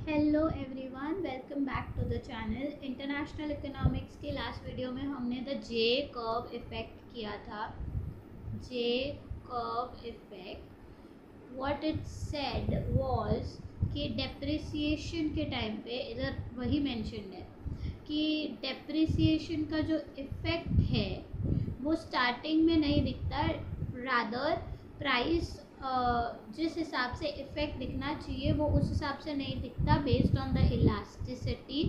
Hello everyone, welcome back to the channel. International economics के last video में हमने the J curve effect किया था। J curve effect, what it said was कि depreciation के time पे, इधर वही मेंशन है कि डेप्रिसिएशन का जो इफेक्ट है वो स्टार्टिंग में नहीं दिखता, रादर प्राइस जिस हिसाब से इफेक्ट दिखना चाहिए वो उस हिसाब से नहीं दिखता based on the elasticity.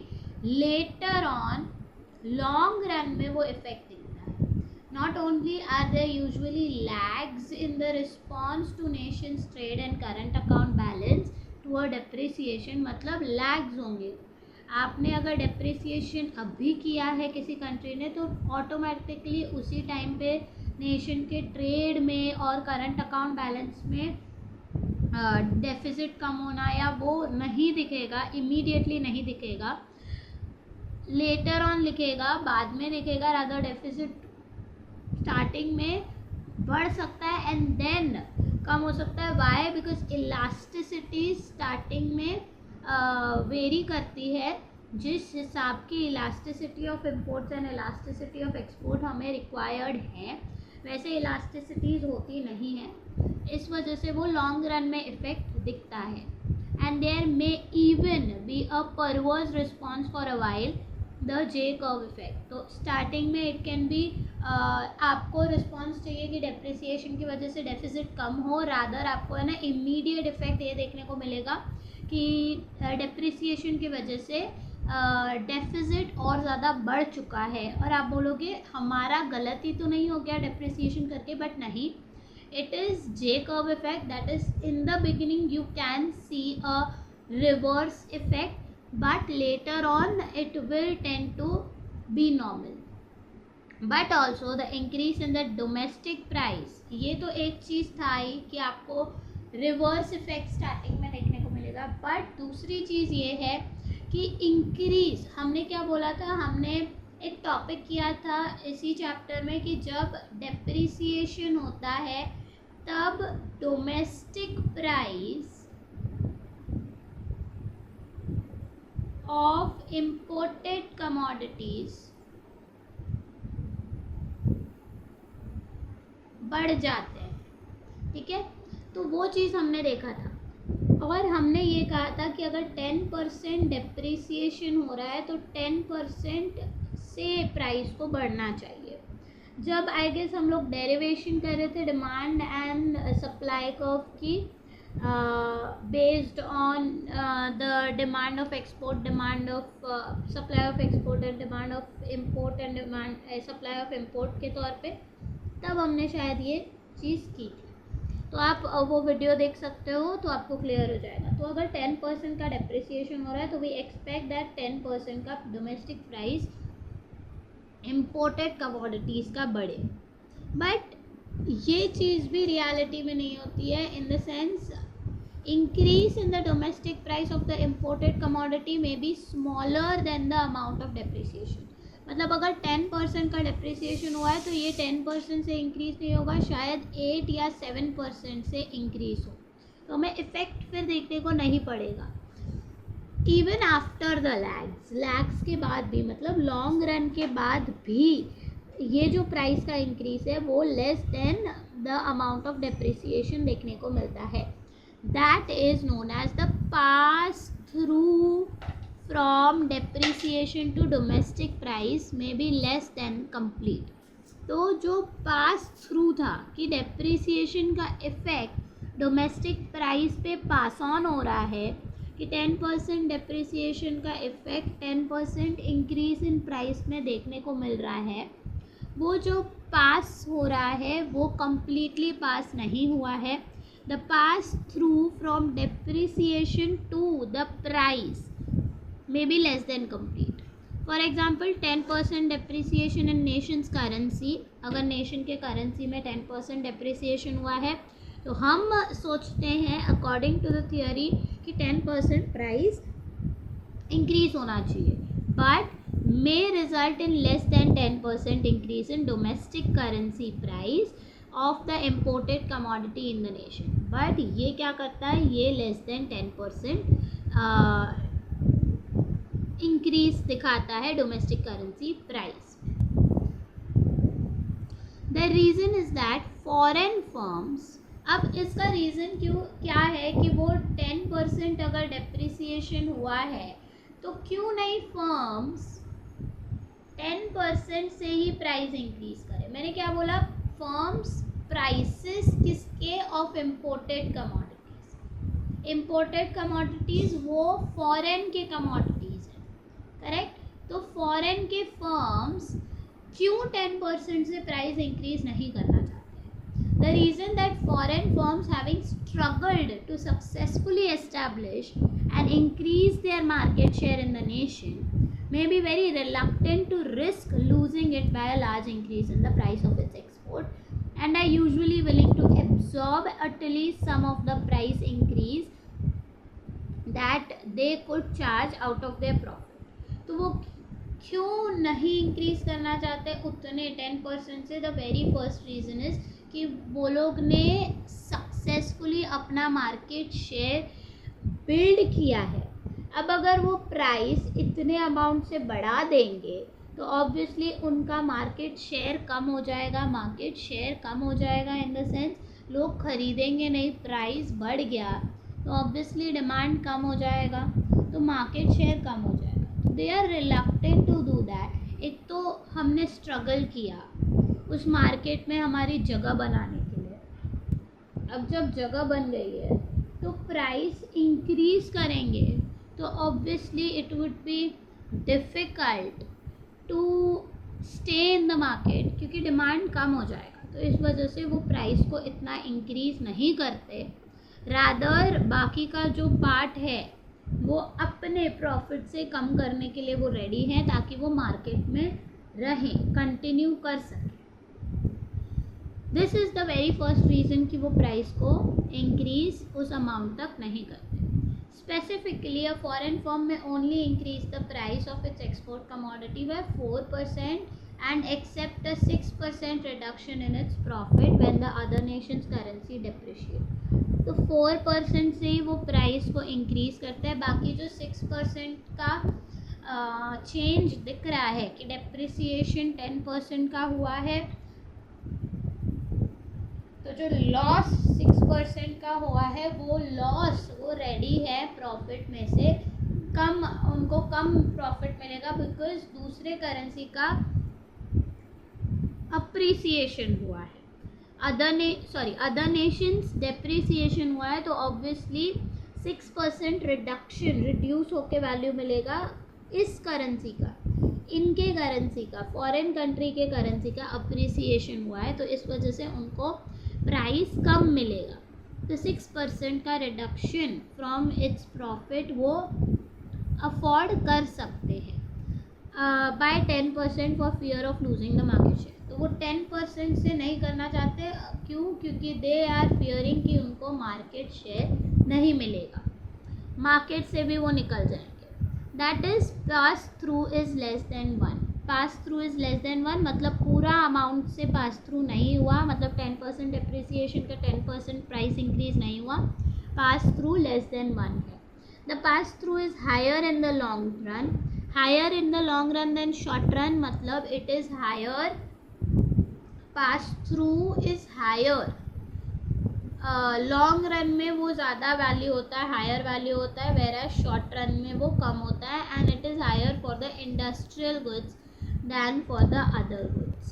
Later on long run में वो इफेक्ट दिखता है। Not only are there usually lags in the response to nations trade and current account balance to a depreciation, मतलब लैग्स होंगे। आपने अगर डेप्रिसिएशन अभी किया है किसी कंट्री ने तो ऑटोमेटिकली उसी टाइम पे नेशन के ट्रेड में और करंट अकाउंट बैलेंस में डेफिसिट कम होना या वो नहीं दिखेगा, इमीडिएटली नहीं दिखेगा, लेटर ऑन दिखेगा, बाद में दिखेगा। रादर डेफिसिट स्टार्टिंग में बढ़ सकता है एंड देन कम हो सकता है। वाई? बिकॉज इलास्टिसिटी स्टार्टिंग में वेरी करती है। जिस हिसाब की elasticity of imports and elasticity of export हमें रिक्वायर्ड है वैसे इलास्टिसिटीज़ होती नहीं है, इस वजह से वो लॉन्ग रन में इफेक्ट दिखता है। And there may even be a perverse response for a while the J curve effect. तो स्टार्टिंग में इट कैन बी आपको रिस्पॉन्स चाहिए कि डेप्रिसिएशन की वजह से डेफिसिट कम हो, रादर आपको है ना इमीडिएट इफेक्ट ये देखने को मिलेगा कि डेप्रिसिएशन की वजह से डेफिसिट और ज़्यादा बढ़ चुका है। और आप बोलोगे हमारा गलती तो नहीं हो गया डेप्रिसिएशन करके, बट नहीं, it is J curve effect. That is in the beginning you can see a reverse effect, but later on it will tend to be normal. But also the increase in the domestic price, ये तो एक चीज़ था ही कि आपको reverse effect starting में देखने को मिलेगा। बट दूसरी चीज़ ये है कि इंक्रीज, हमने क्या बोला था, हमने एक टॉपिक किया था इसी चैप्टर में कि जब डेप्रिसिएशन होता है तब domestic price of imported commodities बढ़ जाते हैं। ठीक है, तो वो चीज़ हमने देखा था। और हमने ये कहा था कि अगर 10% डेप्रिसिएशन हो रहा है तो 10% से प्राइस को बढ़ना चाहिए। जब आई गेस हम लोग डेरिवेशन कर रहे थे डिमांड एंड सप्लाई कर्व की, based on the demand of export, demand of supply of export and demand of import and demand supply of import के तौर पे, तब हमने शायद ये चीज़ की थी। तो आप वो वीडियो देख सकते हो तो आपको क्लियर हो जाएगा। तो अगर 10% का डेप्रिसिएशन हो रहा है तो वी एक्सपेक्ट दैट 10% का डोमेस्टिक प्राइस इम्पोर्टेड कमोडिटीज़ का बढ़े। बट ये चीज़ भी रियलिटी में नहीं होती है, in the sense increase in the domestic price of the imported commodity may be smaller than the amount of depreciation। मतलब अगर 10% का depreciation हुआ है तो ये 10% से increase नहीं होगा, शायद 8 या 7% से increase हो, तो हमें effect फिर देखने को नहीं पड़ेगा। even after the lags के बाद भी, मतलब long run के बाद भी ये जो प्राइस का इंक्रीज है वो less than the amount of depreciation देखने को मिलता है। That is known as the pass through from depreciation to domestic price में बी लेस देन कंप्लीट। तो जो पास थ्रू था कि डेप्रिसिएशन का इफेक्ट डोमेस्टिक प्राइस पे पास ऑन हो रहा है, कि 10% डेप्रिसिएशन का इफेक्ट 10% इंक्रीज इन प्राइस में देखने को मिल रहा है, वो जो पास हो रहा है वो कम्प्लीटली पास नहीं हुआ है। The pass through from depreciation to the price may be less than complete. For example 10% depreciation in nation's currency, अगर नेशन के करेंसी में 10% डेप्रिसिएशन हुआ है तो हम सोचते हैं अकॉर्डिंग टू द थियोरी कि 10% प्राइस इंक्रीज होना चाहिए, but may result in less than 10% increase in domestic currency price of the imported commodity in the nation. But ये क्या करता है, ये लेस देन 10% इंक्रीज दिखाता है डोमेस्टिक करेंसी प्राइस में। The reason is that foreign firms, अब इसका रीज़न क्या है कि वो 10% अगर डेप्रिसिएशन हुआ है तो क्यों नहीं फर्म्स 10% से ही प्राइस इंक्रीज करें। मैंने क्या बोला, फर्म्स प्राइसेस किसके, of imported commodities. Imported commodities वो फॉरेन के कमोडिटीज हैं, करेक्ट। तो फॉरेन के फर्म्स क्यों 10% से प्राइस इंक्रीज नहीं करना चाहते? The reason that foreign firms having struggled to successfully establish and increase their market share in the nation may be very reluctant to risk losing it by a large increase in the price of its export, and are usually willing to absorb at least some of the price increase that they could charge out of their profit. तो वो क्यों नहीं increase करना चाहते उतने 10% से? The very first reason is कि वो लोग ने सक्सेसफुली अपना मार्केट शेयर बिल्ड किया है। अब अगर वो प्राइस इतने अमाउंट से बढ़ा देंगे तो ऑब्वियसली उनका मार्केट शेयर कम हो जाएगा। मार्केट शेयर कम हो जाएगा इन द सेंस लोग खरीदेंगे नहीं, प्राइस बढ़ गया तो ऑब्वियसली डिमांड कम हो जाएगा, तो मार्केट शेयर कम हो जाएगा। They are reluctant to do that. एक तो हमने स्ट्रगल किया उस मार्केट में हमारी जगह बनाने के लिए, अब जब जगह बन गई है तो प्राइस इंक्रीज करेंगे तो obviously it would be difficult to stay in the market, क्योंकि डिमांड कम हो जाएगा। तो इस वजह से वो प्राइस को इतना इंक्रीज नहीं करते, रादर बाकी का जो पार्ट है वो अपने प्रॉफिट से कम करने के लिए वो रेडी हैं ताकि वो मार्केट में रहें, कंटिन्यू कर सकें। This is the very first reason कि वो प्राइस को इंक्रीज उस अमाउंट तक नहीं करते। Specifically a foreign firm may only increase the price of its export commodity by 4% and accept a 6% reduction in its profit when the other nation's currency depreciate। तो 4% से ही वो प्राइस को increase करता है। बाकी जो 6% का चेंज दिख रहा है कि डेप्रिसिएशन 10% का हुआ है, तो जो लॉस 6% का हुआ है वो लॉस वो रेडी है प्रॉफिट में से कम, उनको कम प्रॉफिट मिलेगा बिकॉज दूसरे करेंसी का अप्रिसिएशन हुआ है, अदर नेशंस डेप्रिसिएशन हुआ है, तो ऑब्वियसली 6% रिड्यूस होके वैल्यू मिलेगा इस करेंसी का, इनके करेंसी का, फॉरेन कंट्री के करेंसी का अप्रिसिएशन हुआ है, तो इस वजह से उनको प्राइस कम मिलेगा। तो 6% का रिडक्शन फ्रॉम इट्स प्रॉफिट वो अफोर्ड कर सकते हैं by 10% for fear of losing the market share. तो वो 10% से नहीं करना चाहते, क्यों? क्योंकि दे आर फियरिंग कि उनको मार्केट शेयर नहीं मिलेगा, मार्केट से भी वो निकल जाएंगे। That is pass through is less than 1। Pass through is less than 1 मतलब पूरा अमाउंट से पास थ्रू नहीं हुआ, मतलब 10% डेप्रिसिएशन का 10% प्राइस इंक्रीज नहीं हुआ, पास थ्रू लेस देन 1 है। The pass through is higher in the long run, higher in the long run than short run, मतलब it is higher, pass through is higher, long run में वो ज़्यादा value होता है, higher value होता है, where short run में वो कम होता है, and it is higher for the industrial goods than for the other goods.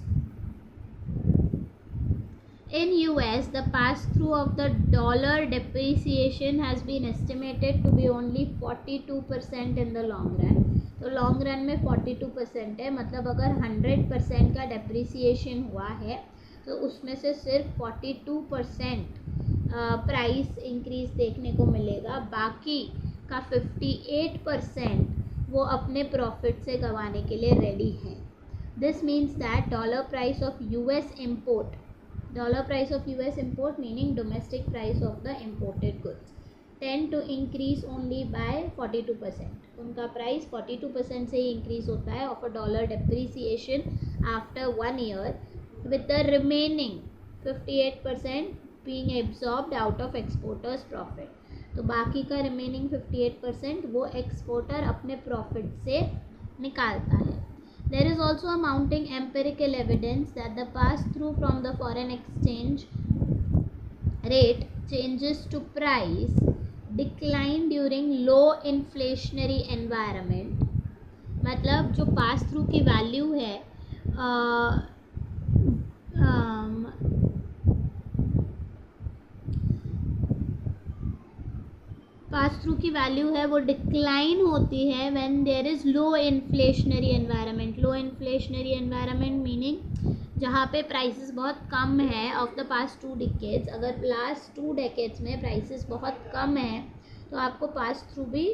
In US, the pass-through of the dollar depreciation has been estimated to be only 42% in the long run. तो long run में 42% है, मतलब अगर 100% का depreciation हुआ है तो उसमें से सिर्फ 42% प्राइस इंक्रीज देखने को मिलेगा, बाकी का 58% वो अपने प्रॉफिट से गंवाने के लिए रेडी है। This means that dollar price of US import meaning domestic price of the imported goods tend to increase only by 42%। उनका प्राइस 42% से ही इंक्रीज होता है of a dollar depreciation after 1 year, with the remaining 58% being absorbed out of exporters profit. तो बाकी का remaining 58% वो exporter अपने प्रॉफिट से निकालता है. There is also a mounting empirical evidence that the pass through from the foreign exchange rate changes to price decline during low inflationary environment. मतलब जो पास थ्रू की वैल्यू है पास थ्रू की वैल्यू है वो डिक्लाइन होती है when there is low inflationary environment. Low inflationary environment meaning जहाँ पे प्राइसेस बहुत कम है ऑफ द पास्ट 2 डिकेड्स. अगर लास्ट 2 डिकेड्स में प्राइसेस बहुत कम है तो आपको पास थ्रू भी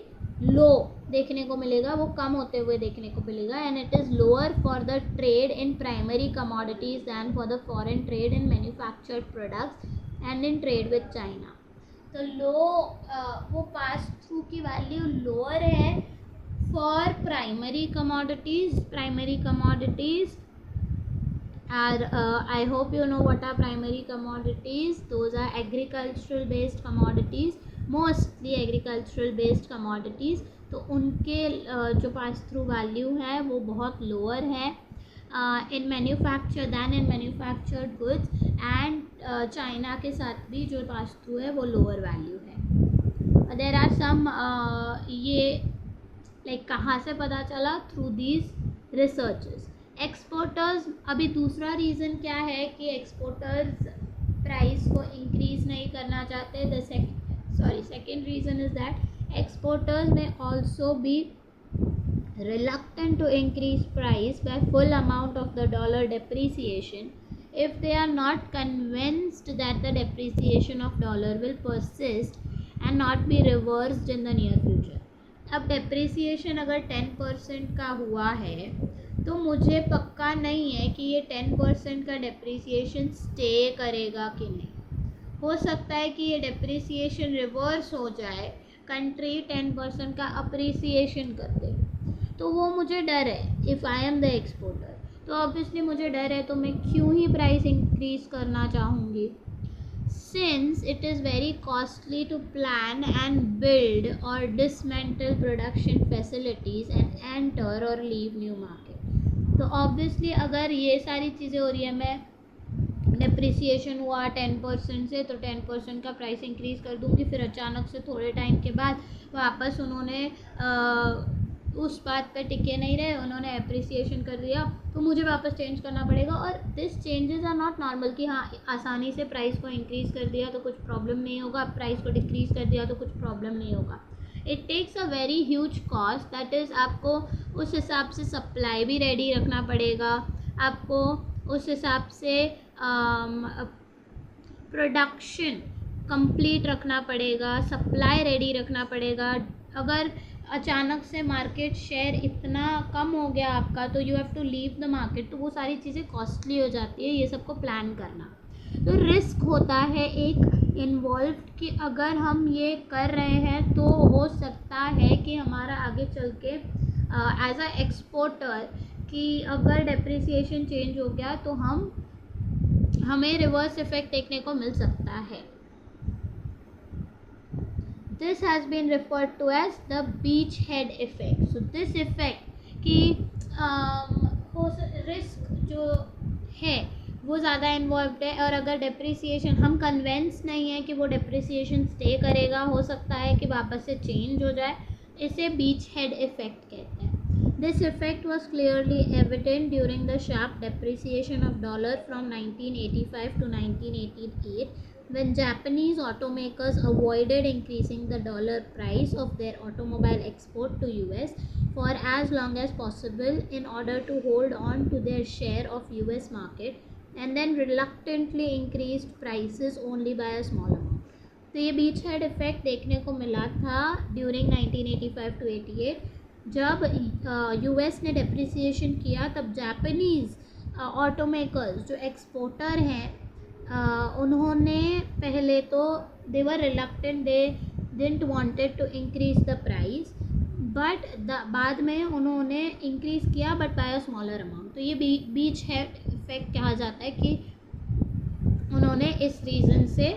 लो देखने को मिलेगा, वो कम होते हुए देखने को मिलेगा. And it is lower for the trade in primary commodities than for the foreign trade in manufactured products and in trade with China. तो वो पास थ्रू की वैल्यू लोअर है for primary commodities. Primary commodities are I hope you know what are primary commodities. Those are agricultural based commodities, mostly agricultural based commodities. तो उनके जो pass through value है वो बहुत लोअर है in manufacture than in manufactured goods. And China के साथ भी जो पास थ्रू है वो लोअर वैल्यू है. देयर आर सम ये लाइक कहाँ से पता चला? Through these researches. एक्सपोर्टर्स, अभी दूसरा रीज़न क्या है कि एक्सपोर्टर्स प्राइस को इंक्रीज़ नहीं करना चाहते. Second reason is that exporters में also be reluctant to increase price by full amount of the dollar depreciation if they are not convinced that the depreciation of dollar will persist and not be reversed in the near future. अब depreciation अगर 10% का हुआ है तो मुझे पक्का नहीं है कि ये 10% का depreciation stay करेगा कि नहीं. हो सकता है कि ये depreciation reverse हो जाए, कंट्री 10% का अप्रिसिएशन कर दे. तो वो मुझे डर है. If I am the exporter तो ऑब्वियसली मुझे डर है, तो मैं क्यों ही प्राइस इंक्रीज़ करना चाहूँगी. Since it is very costly to plan and build or dismantle production facilities and enter or leave new market. तो ऑब्वियसली अगर ये सारी चीज़ें हो रही है, मैं डेप्रिसिएशन हुआ 10% से तो 10% का प्राइस इंक्रीज़ कर दूँगी, फिर अचानक से थोड़े टाइम के बाद वापस उन्होंने उस बात पे टिके नहीं रहे, उन्होंने अप्रिसिएशन कर दिया, तो मुझे वापस चेंज करना पड़ेगा. और this changes are not normal कि हाँ आसानी से प्राइस को इंक्रीज़ कर दिया तो कुछ प्रॉब्लम नहीं होगा, प्राइस को डिक्रीज़ कर दिया तो कुछ प्रॉब्लम नहीं होगा. It takes a very huge cost. That is आपको उस हिसाब से सप्लाई भी रेडी रखना पड़ेगा, आपको उस हिसाब से प्रोडक्शन कंप्लीट रखना पड़ेगा, सप्लाई रेडी रखना पड़ेगा. अगर अचानक से मार्केट शेयर इतना कम हो गया आपका तो you have to leave the market, तो वो सारी चीज़ें कॉस्टली हो जाती है ये सबको प्लान करना. तो रिस्क होता है एक इन्वॉल्व कि अगर हम ये कर रहे हैं तो हो सकता है कि हमारा आगे चल के एज अ एक्सपोर्टर कि अगर डेप्रिसिएशन चेंज हो गया तो हमें रिवर्स इफेक्ट देखने को मिल सकता है. This has been referred to as the beachhead effect. So this effect कि रिस्क जो है वो ज़्यादा इन्वॉल्व है, और अगर डेप्रिसिएशन हम कन्वेंस नहीं है कि वो डेप्रिसिएशन स्टे करेगा, हो सकता है कि वापस से चेंज हो जाए, इसे बीच हेड इफेक्ट कहते हैं. This effect was clearly evident during the sharp depreciation of dollar from 1985 to 1988 when Japanese automakers avoided increasing the dollar price of their automobile export to US for as long as possible in order to hold on to their share of US market, and then reluctantly increased prices only by a small amount. तो ये बीच head effect देखने को मिला था during 1985 to 88. जब US ने depreciation किया तब जापानीज़ ऑटोमेकर्स जो एक्सपोर्टर हैं उन्होंने पहले तो they were reluctant, they didn't wanted to increase the price, but बाद में उन्होंने इंक्रीज़ किया but by a smaller amount. तो ये बीच हेड इफेक्ट कहा जाता है कि उन्होंने इस रीज़न से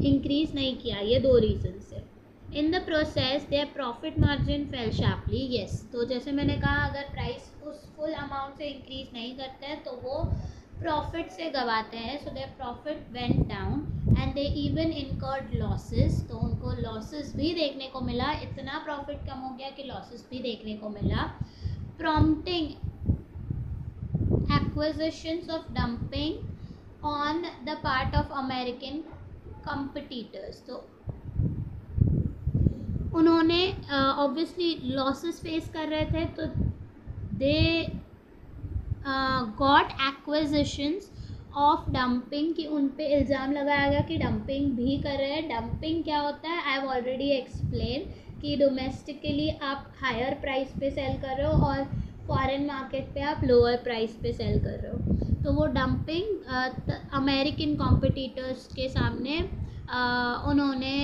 इंक्रीज़ नहीं किया, ये 2 रीज़न से। In the process their profit margin fail sharply. Yes, तो जैसे मैंने कहा अगर प्राइस उस फुल अमाउंट से इंक्रीज़ नहीं करते हैं तो वो प्रॉफिट से गवाते हैं। So their profit went down and they even incurred losses. तो उनको लॉसेस भी देखने को मिला, इतना प्रॉफिट कम हो गया कि लॉसेस भी देखने को मिला। Prompting acquisitions of dumping on the part of American competitors. तो उन्होंने ऑब्वियसली लॉसेस फेस कर रहे थे, तो they got acquisitions of dumping, कि उन पे इल्ज़ाम लगाया गया कि डंपिंग भी कर रहे हैं। डंपिंग क्या होता है, आई हैव ऑलरेडी एक्सप्लेन कि डोमेस्टिकली आप हायर प्राइस पे सेल कर रहे हो और फॉरेन मार्केट पे आप लोअर प्राइस पे सेल कर रहे हो। तो वो डंपिंग अमेरिकन कॉम्पिटिटर्स के सामने उन्होंने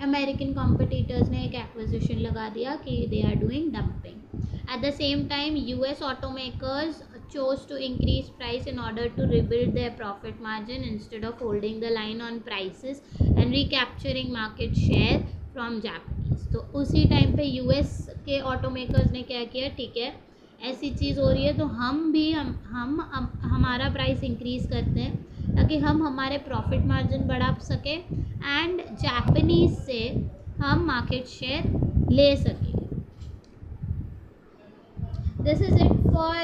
अमेरिकन कॉम्पिटिटर्स ने एक एक्विजिशन लगा दिया कि they are doing dumping. At the same time, US automakers chose to increase price in order to rebuild their profit margin instead of holding the line on prices and recapturing market share from Japanese. तो उसी time पे US के ऑटोमेकर्स ने क्या किया, ठीक है ऐसी चीज़ हो रही है तो हम भी हमारा प्राइस इंक्रीज़ करते हैं ताकि हम हमारे प्रॉफिट मार्जिन बढ़ा सकें एंड जापानीज़ से हम मार्केट शेयर ले सकें। This is it for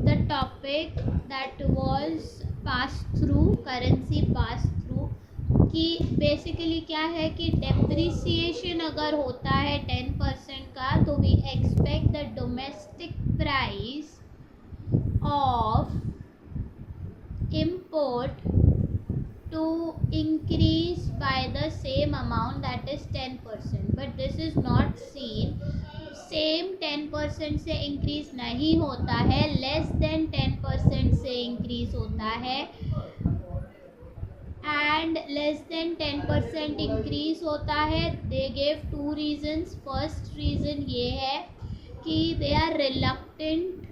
the topic that was passed through, currency pass through, कि बेसिकली क्या है कि डेप्रिसिएशन अगर होता है 10% का तो we expect the domestic price of import to increase by the same amount, that is 10%, but this is not seen. Same 10% से इंक्रीज नहीं होता है, लेस देन 10% से इंक्रीज होता है एंड लेस देन 10% इंक्रीज होता है। They gave 2 reasons. First reason ये है कि they are reluctant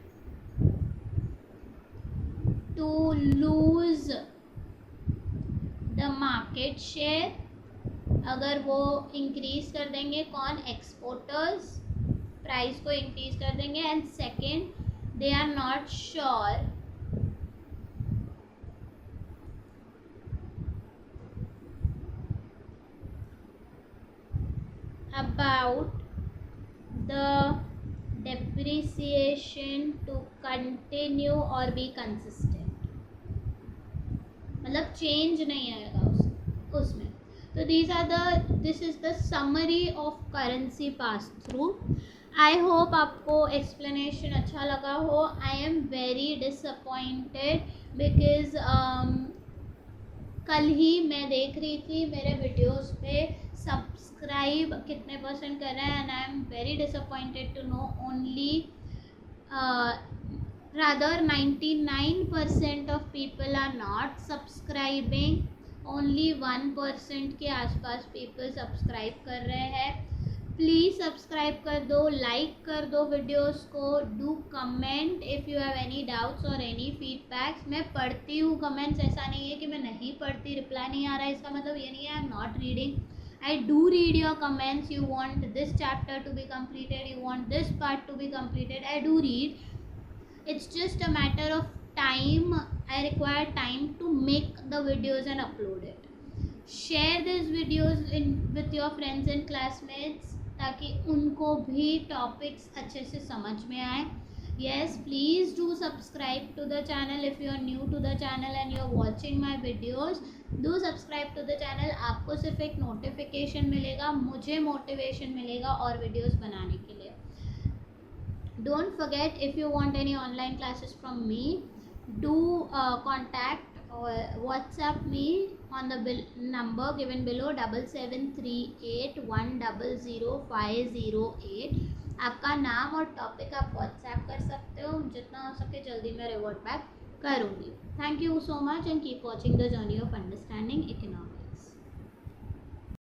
to lose the market share. अगर वो इंक्रीज कर देंगे, कौन, एक्सपोर्टर्स प्राइस को इंक्रीज कर देंगे। And second, they are not sure about the depreciation to continue और बी कंसिस्टेंट, मतलब चेंज नहीं आएगा उसमें। तो this is the summary of currency pass through. I hope आपको एक्सप्लेनेशन अच्छा लगा हो। I am very disappointed because कल ही मैं देख रही थी मेरे वीडियोस पे सब्सक्राइब कितने परसेंट कर रहे हैं and I am very disappointed to know only rather 99% of people are not subscribing, only 1% के आसपास people सब्सक्राइब कर रहे हैं। प्लीज़ सब्सक्राइब कर दो, लाइक कर दो वीडियोस को, do comment if you have any doubts और एनी फीडबैक्स। मैं पढ़ती हूँ कमेंट्स, ऐसा नहीं है कि मैं नहीं पढ़ती, रिप्लाई नहीं आ रहा है इसका मतलब ये नहीं है I am not reading. I do read your comments. You want this chapter to be completed, you want this part to be completed, I do read. It's just a matter of time. I require time to make the videos and upload it. Share these videos with your friends and classmates ताकि उनको भी topics अच्छे से समझ में आए। Yes, please do subscribe to the channel if you are new to the channel and you are watching my videos. Do subscribe to the channel. आपको सिर्फ एक नोटिफिकेशन मिलेगा, मुझे मोटिवेशन मिलेगा और वीडियोस बनाने के लिए। Don't forget, if you want any online classes from me, do contact or WhatsApp me on the number given below 7738100508। आपका नाम और टॉपिक आप व्हाट्सएप कर सकते हो, जितना हो सके जल्दी मैं रिवर्ट बैक करूँगी। Thank you so much and keep watching the journey of understanding economics.